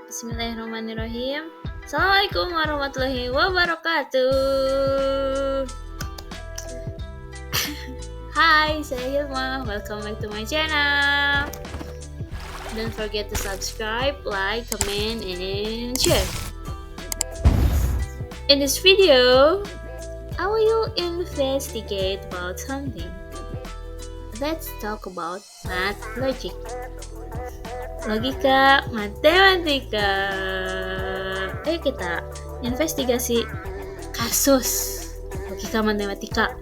Bismillahirrahmanirrahim. Assalamualaikum warahmatullahi wabarakatuh. Hai, saya Hilma. Welcome back to my channel. Don't forget to subscribe, like, comment, and share. In this video, I will investigate about something. Let's talk about math logic. Logika matematika. Ayo kita investigasi kasus logika matematika.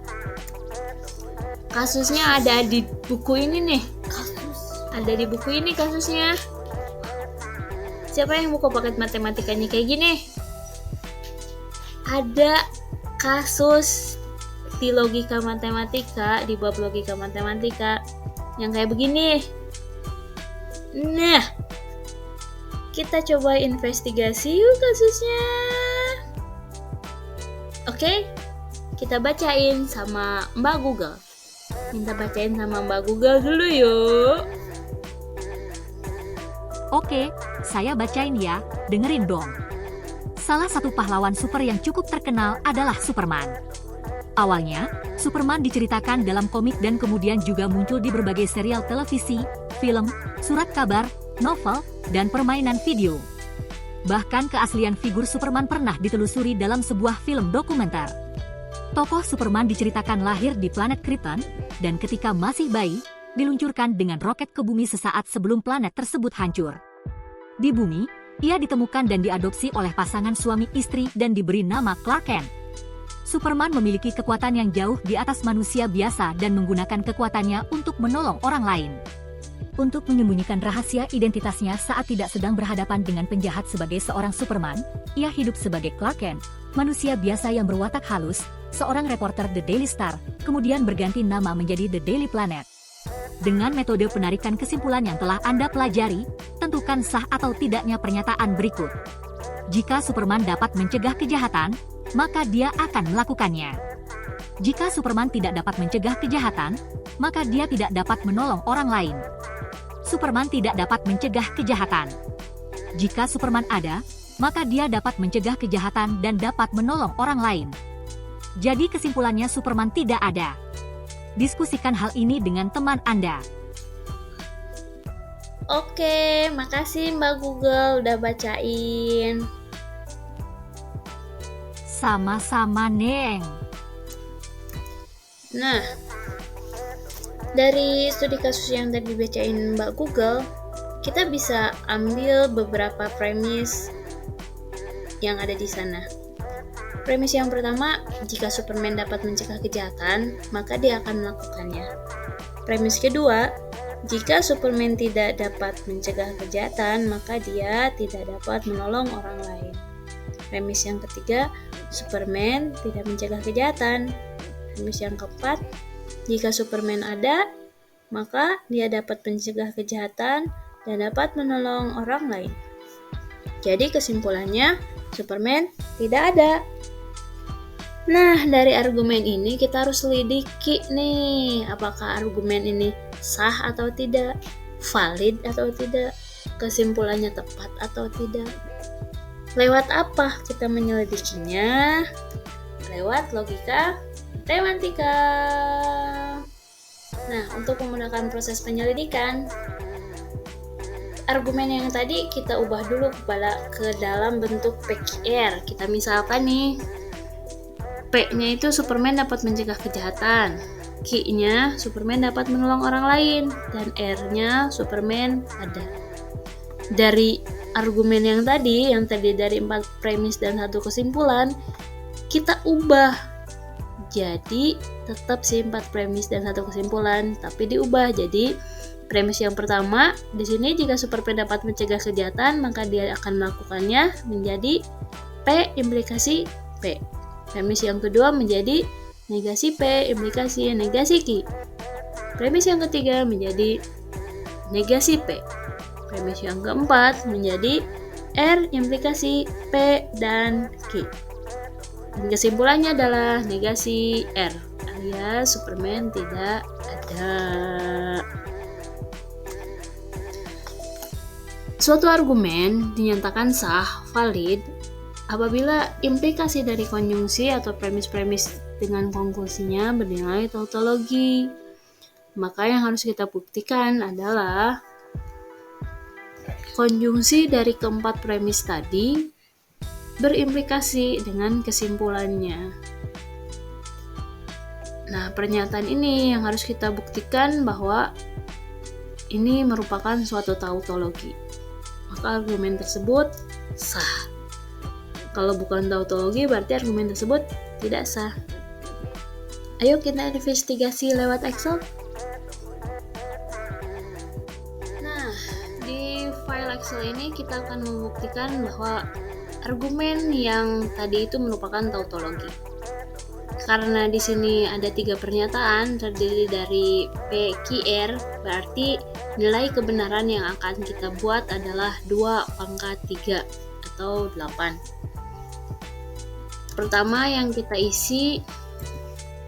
Kasusnya ada di buku ini nih. Ada di buku ini kasusnya. Siapa yang buka paket matematikanya kayak gini? Ada kasus di logika matematika, di bab logika matematika yang kayak begini. Nah, kita coba investigasi yuk kasusnya. Oke, kita bacain sama Mbak Google. Minta bacain sama Mbak Google dulu yuk. Oke, saya bacain ya, dengerin dong. Salah satu pahlawan super yang cukup terkenal adalah Superman. Awalnya, Superman diceritakan dalam komik dan kemudian juga muncul di berbagai serial televisi, film, surat kabar, novel, dan permainan video. Bahkan keaslian figur Superman pernah ditelusuri dalam sebuah film dokumenter. Tokoh Superman diceritakan lahir di planet Krypton, dan ketika masih bayi, diluncurkan dengan roket ke bumi sesaat sebelum planet tersebut hancur. Di bumi, ia ditemukan dan diadopsi oleh pasangan suami istri dan diberi nama Clark Kent. Superman memiliki kekuatan yang jauh di atas manusia biasa dan menggunakan kekuatannya untuk menolong orang lain. Untuk menyembunyikan rahasia identitasnya saat tidak sedang berhadapan dengan penjahat sebagai seorang Superman, ia hidup sebagai Clark Kent, manusia biasa yang berwatak halus, seorang reporter The Daily Star, kemudian berganti nama menjadi The Daily Planet. Dengan metode penarikan kesimpulan yang telah Anda pelajari, tentukan sah atau tidaknya pernyataan berikut. Jika Superman dapat mencegah kejahatan, maka dia akan melakukannya. Jika Superman tidak dapat mencegah kejahatan, maka dia tidak dapat menolong orang lain. Superman tidak dapat mencegah kejahatan. Jika Superman ada, maka dia dapat mencegah kejahatan dan dapat menolong orang lain. Jadi kesimpulannya Superman tidak ada. Diskusikan hal ini dengan teman Anda. Oke, makasih Mbak Google udah bacain. Sama-sama, Neng. Nah, dari studi kasus yang tadi bacain Mbak Google, kita bisa ambil beberapa premis yang ada di sana. Premis yang pertama, jika Superman dapat mencegah kejahatan, maka dia akan melakukannya. Premis kedua, jika Superman tidak dapat mencegah kejahatan, maka dia tidak dapat menolong orang lain. Premis yang ketiga, Superman tidak mencegah kejahatan. Premis yang keempat, jika Superman ada, maka dia dapat mencegah kejahatan dan dapat menolong orang lain. Jadi kesimpulannya, Superman tidak ada. Nah, dari argumen ini kita harus selidiki nih, apakah argumen ini sah atau tidak, valid atau tidak, kesimpulannya tepat atau tidak. Lewat apa kita menyelidikinya? Lewat logika matematika. Nah, untuk menggunakan proses penyelidikan, argumen yang tadi kita ubah dulu ke dalam bentuk PQR. Kita misalkan nih, P-nya itu Superman dapat mencegah kejahatan, Q-nya Superman dapat menolong orang lain, dan R-nya Superman ada. Dari argumen yang tadi dari 4 premis dan 1 kesimpulan, kita ubah. Jadi tetap sih 4 premis dan 1 kesimpulan, tapi diubah jadi premis yang pertama di sini, jika Superman dapat mencegah kejahatan maka dia akan melakukannya, menjadi P implikasi P. Premis yang kedua menjadi negasi P implikasi negasi Q. Premis yang ketiga menjadi negasi P. Premis yang keempat menjadi R implikasi P dan Q. Dan kesimpulannya adalah negasi R, alias Superman tidak ada. Suatu argumen dinyatakan sah, valid, apabila implikasi dari konjungsi atau premis-premis dengan konklusinya bernilai tautologi. Maka yang harus kita buktikan adalah konjungsi dari keempat premis tadi berimplikasi dengan kesimpulannya. Nah, pernyataan ini yang harus kita buktikan bahwa ini merupakan suatu tautologi. Maka argumen tersebut sah. Kalau bukan tautologi berarti argumen tersebut tidak sah. Ayo kita investigasi lewat Excel. Nah, di file Excel ini kita akan membuktikan bahwa argumen yang tadi itu merupakan tautologi. Karena di sini ada 3 pernyataan terdiri dari P, Q, R, berarti nilai kebenaran yang akan kita buat adalah 2 pangkat 3 atau 8. Pertama yang kita isi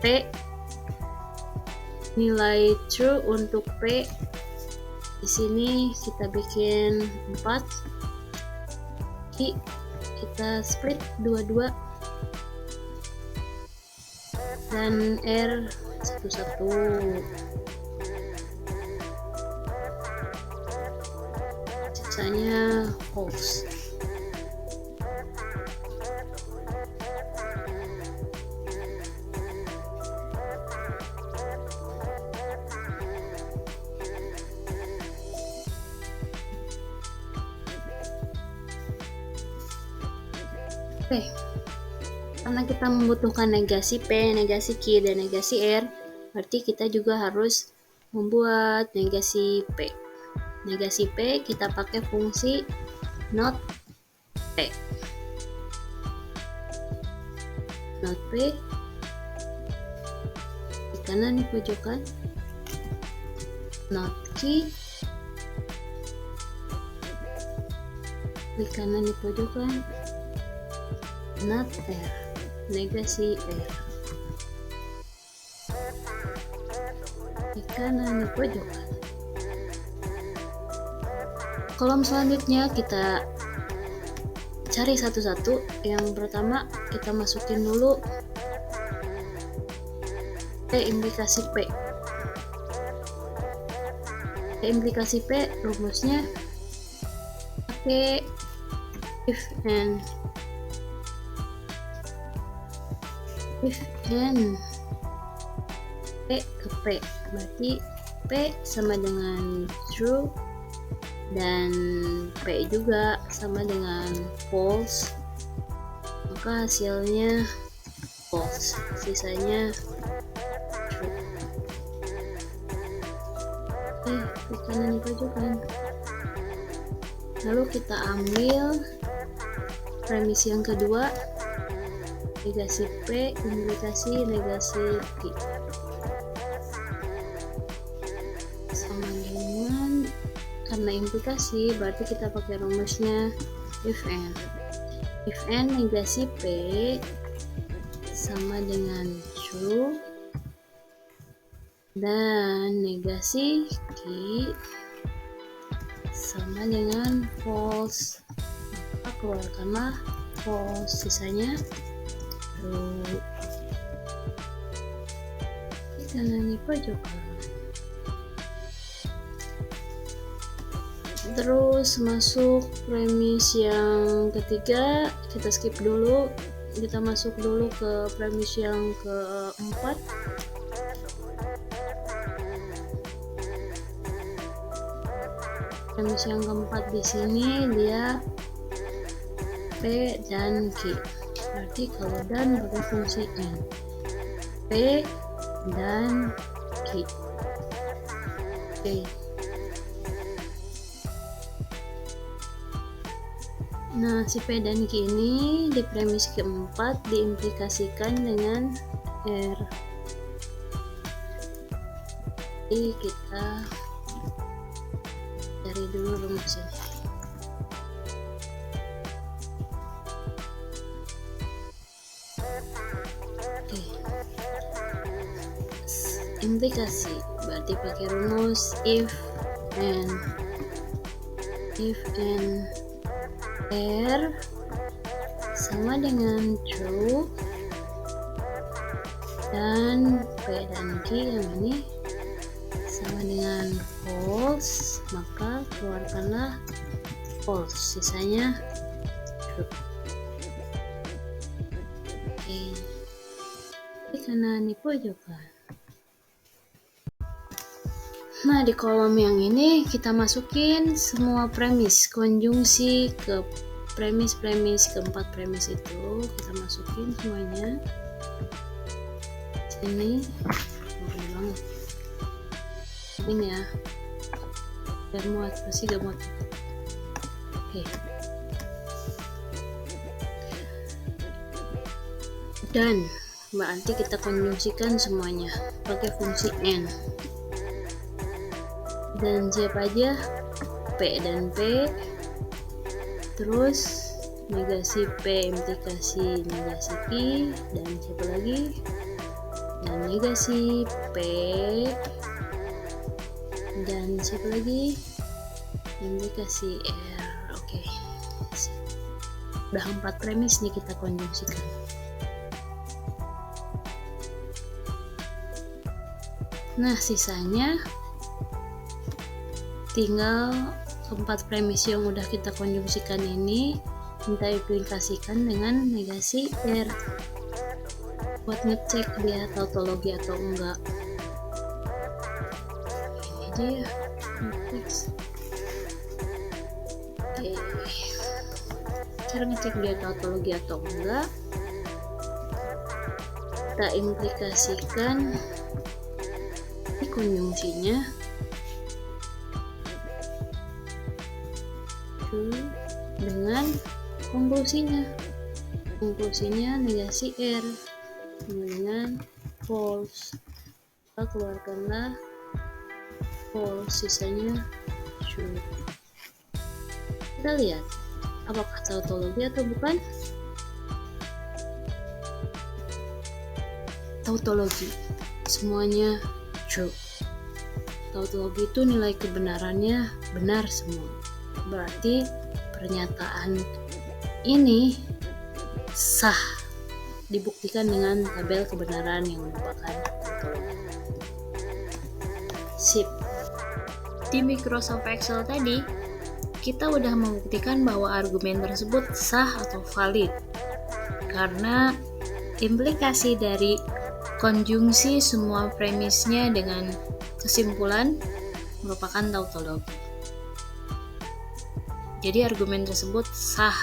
P, nilai true untuk P di sini kita bikin 4, Q kita split 22, dan R 11. Sisanya false. Oke. Karena kita membutuhkan negasi P, negasi Q, dan negasi R, berarti kita juga harus membuat negasi P. Negasi P kita pakai fungsi not P. Not P di kanan di pojokan, not Q di kanan di pojokan, not R. Negasi R di kanan di pojokan. Kolom selanjutnya kita cari satu-satu. Yang pertama kita masukin dulu P implikasi P. P implikasi P rumusnya pakai if and P ke P, berarti P sama dengan true dan P juga sama dengan false, maka hasilnya false, sisanya true. Oke, di kanan di pojokan. Lalu kita ambil premis yang kedua, negasi P implikasi negasi Q sama dengan, karena implikasi berarti kita pakai rumusnya if n negasi P sama dengan true dan negasi Q sama dengan false, maka keluarkanlah false, sisanya di kanan di pojokan. Terus masuk premis yang ketiga, kita skip dulu, kita masuk dulu ke premis yang keempat. Premis yang keempat di sini dia P dan Q. Berarti kalau dan pakai fungsi n, P dan Q. Oke. Nah, si P dan Q ini di premis keempat diimplikasikan dengan R. Jadi kita cari dulu rumusnya. Oke. Implikasi berarti pakai rumus if and if n r sama dengan true dan P dan Q yang ini sama dengan false, maka keluarkanlah false, sisanya true. Oke, ini kanan ini pojokan. Nah, di kolom yang ini kita masukin semua premis, konjungsi ke premis-premis, keempat premis itu kita masukin semuanya. Sini boleh banget ini ya, biar muat, pasti gak muat. Oke, dan berarti kita konjungsikan semuanya pakai fungsi n. Dan siapa aja? P dan P, terus negasi P implikasi negasi Q, dan siapa lagi? Dan negasi P, dan siapa lagi? Implikasi R. Oke, udah 4 premis nih kita konjungsikan. Nah, sisanya tinggal 4 premis yang udah kita konjungsikan ini kita aplikasikan dengan negasi R buat ngecek dia tautologi atau enggak. Ini aja ya, next. Oke, cara ngecek dia tautologi atau enggak, kita implikasikan di konjungsinya dengan konklusinya negasi R dengan false, kita keluarkanlah false, sisanya true. Kita lihat apakah tautologi atau bukan. Tautologi semuanya true. Tautologi itu nilai kebenarannya benar semua, berarti pernyataan ini sah, dibuktikan dengan tabel kebenaran yang merupakan tautologi. Sip. Di Microsoft Excel tadi kita udah membuktikan bahwa argumen tersebut sah atau valid karena implikasi dari konjungsi semua premisnya dengan kesimpulan merupakan tautologi. Jadi argumen tersebut sah,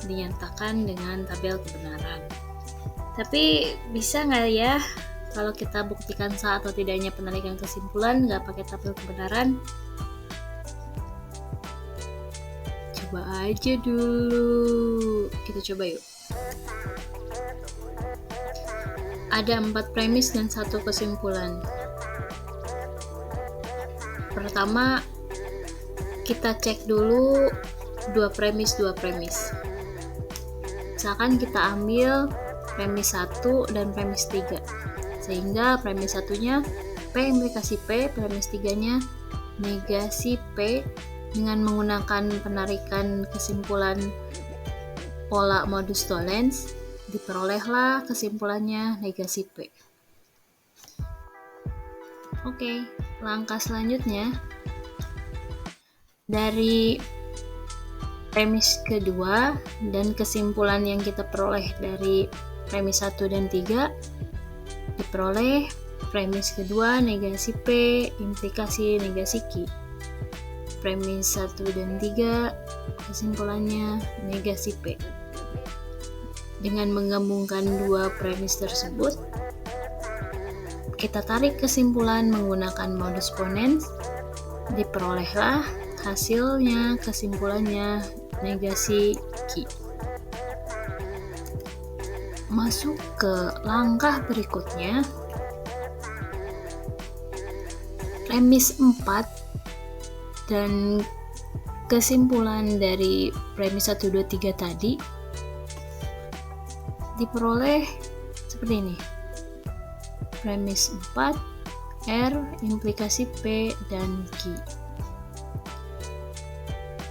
dinyatakan dengan tabel kebenaran. Tapi bisa nggak ya kalau kita buktikan sah atau tidaknya penarikan kesimpulan nggak pakai tabel kebenaran? Coba aja dulu. Kita coba yuk. Ada 4 premis dan 1 kesimpulan. Pertama, kita cek dulu 2 premis. Misalkan kita ambil premis 1 dan premis 3, sehingga premis 1-nya P implikasi P, premis 3-nya negasi P. Dengan menggunakan penarikan kesimpulan pola modus tollens, diperolehlah kesimpulannya negasi P. Oke, langkah selanjutnya dari premis kedua dan kesimpulan yang kita peroleh dari premis 1 dan 3, diperoleh premis kedua negasi P implikasi negasi Q. Premis 1 dan 3 kesimpulannya negasi P. Dengan menggabungkan 2 premis tersebut, kita tarik kesimpulan menggunakan modus ponens, diperolehlah hasilnya kesimpulannya negasi Q. Masuk ke langkah berikutnya. Premis 4 dan kesimpulan dari premis 1, 2, 3 tadi diperoleh seperti ini. Premis 4, R, implikasi P dan Q.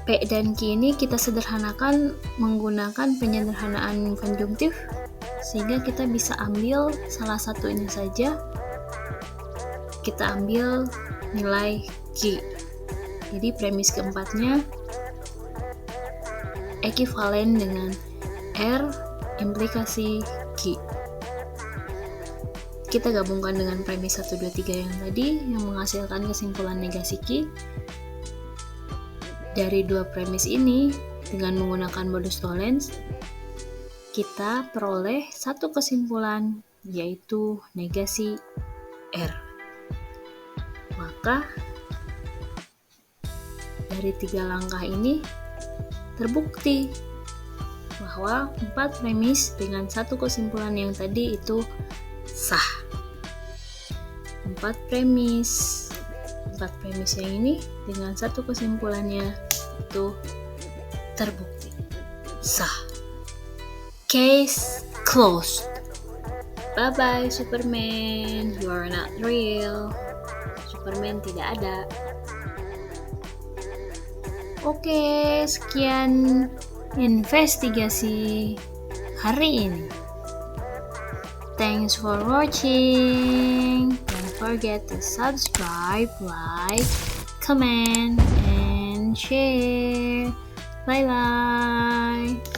P dan Q ini kita sederhanakan menggunakan penyederhanaan konjungtif, sehingga kita bisa ambil salah satunya saja. Kita ambil nilai Q. Jadi premis keempatnya ekivalen dengan R implikasi Q. Kita gabungkan dengan premis 1, 2, 3 yang tadi yang menghasilkan kesimpulan negasi Q. Dari dua premis ini, dengan menggunakan modus tollens, kita peroleh satu kesimpulan, yaitu negasi R. Maka, dari 3 langkah ini, terbukti bahwa 4 premis dengan satu kesimpulan yang tadi itu sah. 4 premis yang ini dengan satu kesimpulannya itu terbukti sah. Case closed. Bye bye Superman, you are not real. Superman tidak ada. Oke, sekian investigasi hari ini. Thanks for watching. Don't forget to subscribe, like, comment, and share. Bye bye.